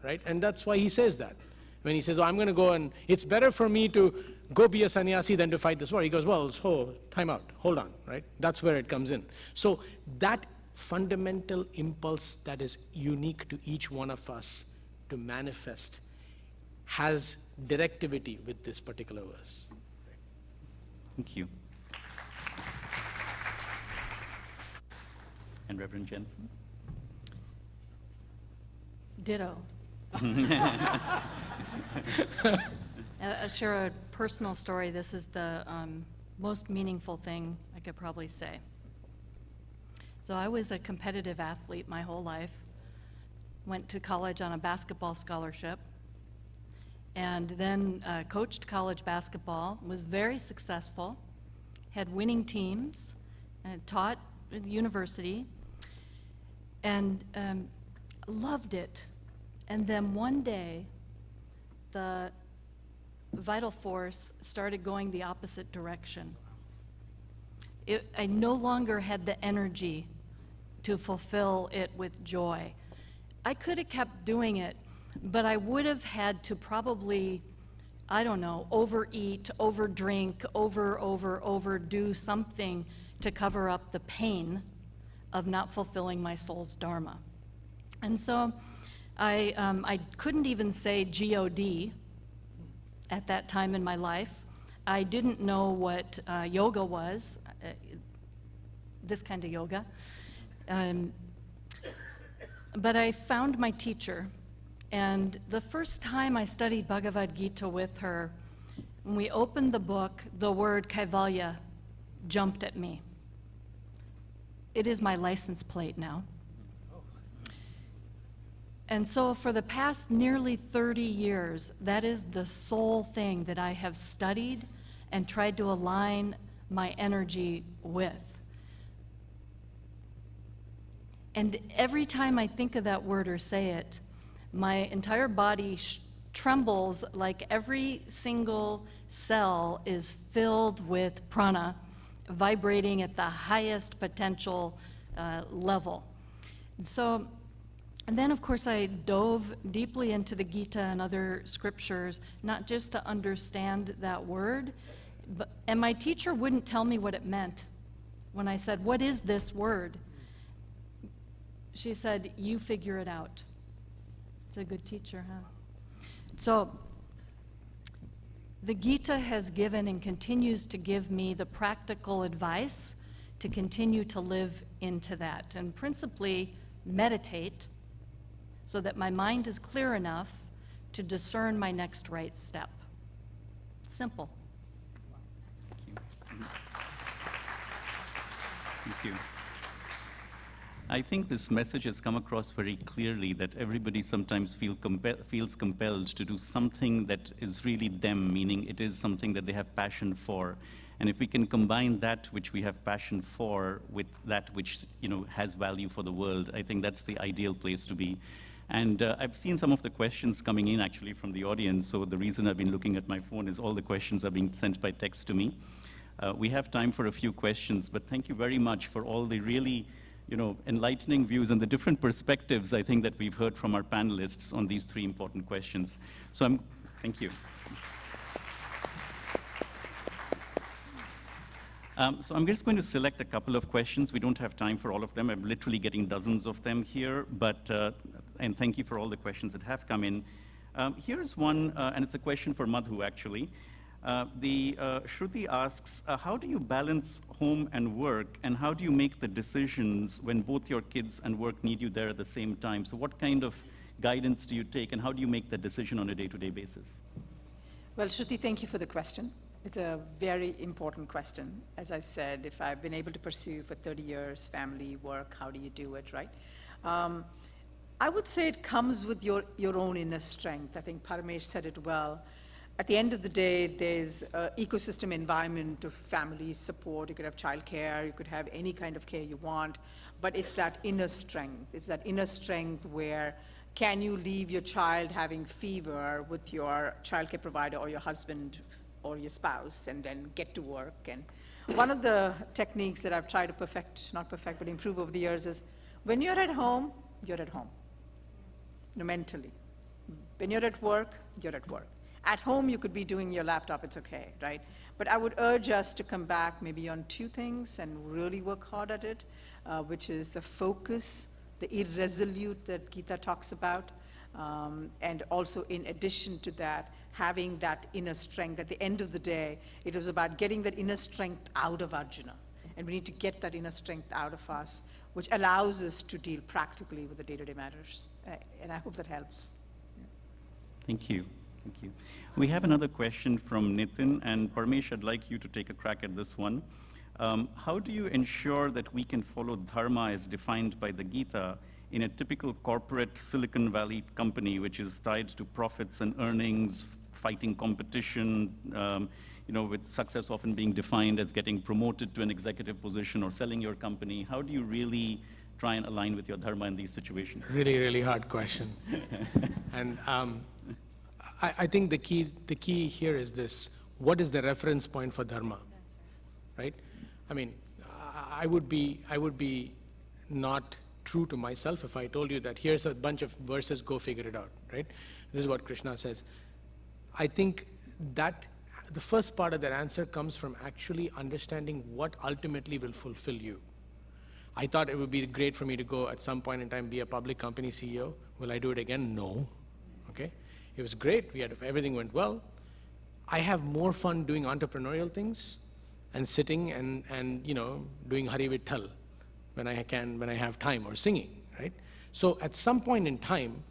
right? And that's why he says that. When he says, I'm going to go and it's better for me to go be a sannyasi than to fight this war. He goes, time out, hold on, right? That's where it comes in. So that fundamental impulse that is unique to each one of us to manifest has directivity with this particular verse. Thank you. And Reverend Jensen? Ditto. I'll share a personal story. This is the most meaningful thing I could probably say. So I was a competitive athlete my whole life. Went to college on a basketball scholarship, and then coached college basketball, was very successful, had winning teams, and taught university, and loved it. And then one day, the vital force started going the opposite direction. I no longer had the energy to fulfill it with joy. I could have kept doing it, but I would have had to probably, I don't know, overeat, overdrink, overdo something to cover up the pain of not fulfilling my soul's dharma. And so I couldn't even say God at that time in my life. I didn't know what yoga was, this kind of yoga. But I found my teacher, and the first time I studied Bhagavad Gita with her, when we opened the book, the word Kaivalya jumped at me. It is my license plate now. And so for the past nearly 30 years, that is the sole thing that I have studied and tried to align my energy with. And every time I think of that word or say it, my entire body trembles, like every single cell is filled with prana, vibrating at the highest potential level. And then, of course, I dove deeply into the Gita and other scriptures, not just to understand that word, and my teacher wouldn't tell me what it meant. When I said, "What is this word?" She said, "You figure it out." It's a good teacher, huh? So the Gita has given and continues to give me the practical advice to continue to live into that, and principally meditate so that my mind is clear enough to discern my next right step. Simple. Thank you. I think this message has come across very clearly, that everybody sometimes feels compelled to do something that is really them, meaning it is something that they have passion for. And if we can combine that which we have passion for with that which has value for the world, I think that's the ideal place to be. And I've seen some of the questions coming in actually from the audience, so the reason I've been looking at my phone is all the questions are being sent by text to me. We have time for a few questions, but thank you very much for all the really enlightening views and the different perspectives, I think, that we've heard from our panelists on these three important questions. So thank you. So I'm just going to select a couple of questions. We don't have time for all of them. I'm literally getting dozens of them here, and thank you for all the questions that have come in. Here's one, and it's a question for Madhu, actually. Shruti asks, how do you balance home and work, and how do you make the decisions when both your kids and work need you there at the same time? So what kind of guidance do you take, and how do you make the decision on a day-to-day basis? Well, Shruti, thank you for the question. It's a very important question. As I said, if I've been able to pursue for 30 years, family, work, how do you do it, right? I would say it comes with your own inner strength. I think Paramesh said it well. At the end of the day, there's an ecosystem environment of family support. You could have childcare, you could have any kind of care you want, but it's that inner strength. It's that inner strength where can you leave your child having fever with your childcare provider or your husband or your spouse and then get to work. And one of the techniques that I've tried to but improve over the years is when you're at home, you're at home, mentally. When you're at work, you're at work. At home, you could be doing your laptop, it's okay, right? But I would urge us to come back maybe on two things and really work hard at it, which is the focus, the irresolute that Gita talks about, and also in addition to that, having that inner strength. At the end of the day, it was about getting that inner strength out of Arjuna. And we need to get that inner strength out of us, which allows us to deal practically with the day-to-day matters. And I hope that helps. Thank you. Thank you. We have another question from Nitin, and Parmesh, I'd like you to take a crack at this one. How do you ensure that we can follow dharma as defined by the Gita in a typical corporate Silicon Valley company, which is tied to profits and earnings, fighting competition, with success often being defined as getting promoted to an executive position or selling your company, how do you really try and align with your dharma in these situations? Really, really hard question. And I think the key here is this: what is the reference point for dharma? Right? I mean, I would be not true to myself if I told you that here's a bunch of verses, go figure it out. Right? This is what Krishna says. I think that the first part of that answer comes from actually understanding what ultimately will fulfill you. I thought it would be great for me to go at some point in time be a public company CEO. Will I do it again? No. Okay? It was great. Everything went well. I have more fun doing entrepreneurial things and sitting and doing Hari Vitthal when I have time, or singing, right? So at some point in time,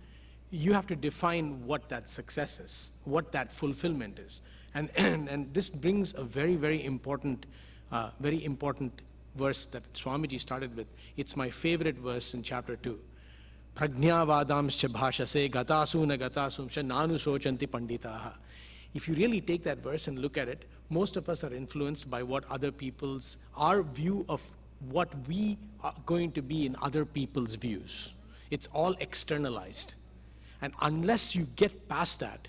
you have to define what that success is, what that fulfillment is. And this brings a very, very important verse that Swamiji started with. It's my favorite verse in chapter 2. Prajnavadamscha bhashase gatasuna gatasumsha nanu sochanti panditaha. If you really take that verse and look at it, most of us are influenced by what our view of what we are going to be in other people's views. It's all externalized. And unless you get past that,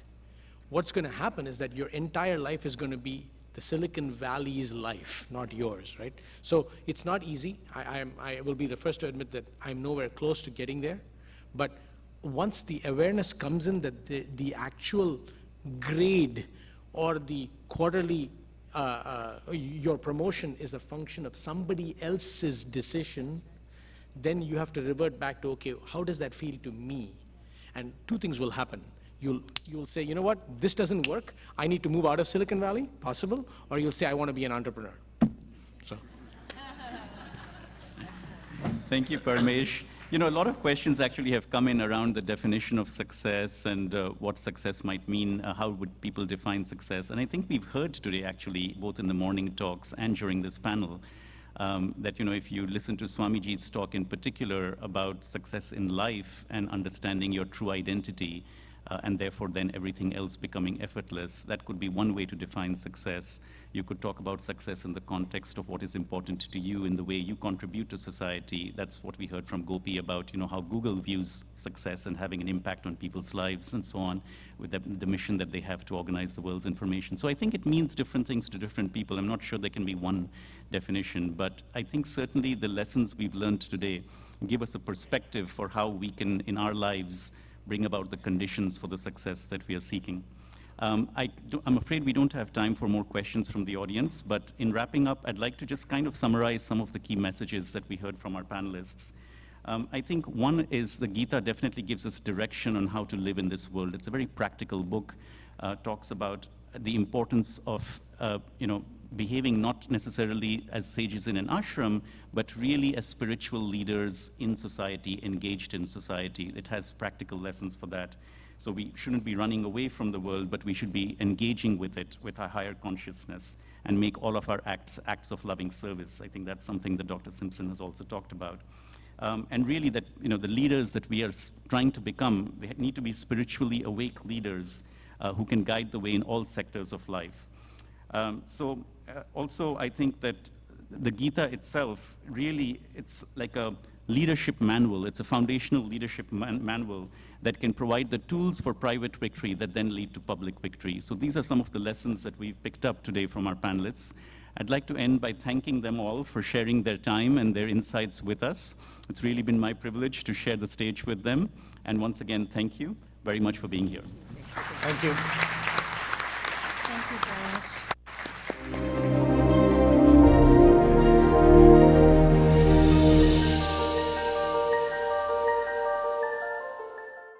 what's going to happen is that your entire life is going to be the Silicon Valley's life, not yours, right? So it's not easy. I will be the first to admit that I'm nowhere close to getting there. But once the awareness comes in that the actual grade or the quarterly, your promotion is a function of somebody else's decision, then you have to revert back to, okay, how does that feel to me? And two things will happen. You'll say, you know what, this doesn't work, I need to move out of Silicon Valley, possible, or you'll say, I want to be an entrepreneur. So. Thank you, Parmesh. A lot of questions actually have come in around the definition of success and what success might mean, how would people define success. And I think we've heard today, actually, both in the morning talks and during this panel, that if you listen to Swamiji's talk in particular about success in life and understanding your true identity, and therefore then everything else becoming effortless, that could be one way to define success. You could talk about success in the context of what is important to you in the way you contribute to society. That's what we heard from Gopi about, how Google views success and having an impact on people's lives and so on, with the mission that they have to organize the world's information. So I think it means different things to different people. I'm not sure there can be one definition, but I think certainly the lessons we've learned today give us a perspective for how we can, in our lives, bring about the conditions for the success that we are seeking. I'm afraid we don't have time for more questions from the audience, but in wrapping up, I'd like to just kind of summarize some of the key messages that we heard from our panelists. I think one is the Gita definitely gives us direction on how to live in this world. It's a very practical book, talks about the importance of behaving not necessarily as sages in an ashram, but really as spiritual leaders in society, engaged in society. It has practical lessons for that. So we shouldn't be running away from the world, but we should be engaging with it with a higher consciousness and make all of our acts of loving service. I think that's something that Dr. Simpson has also talked about. And really that, the leaders that we are trying to become, they need to be spiritually awake leaders who can guide the way in all sectors of life. Also, I think that the Gita itself, really, it's like a leadership manual. It's a foundational leadership manual that can provide the tools for private victory that then lead to public victory. So these are some of the lessons that we've picked up today from our panelists. I'd like to end by thanking them all for sharing their time and their insights with us. It's really been my privilege to share the stage with them. And once again, thank you very much for being here. Thank you. Thank you, Josh.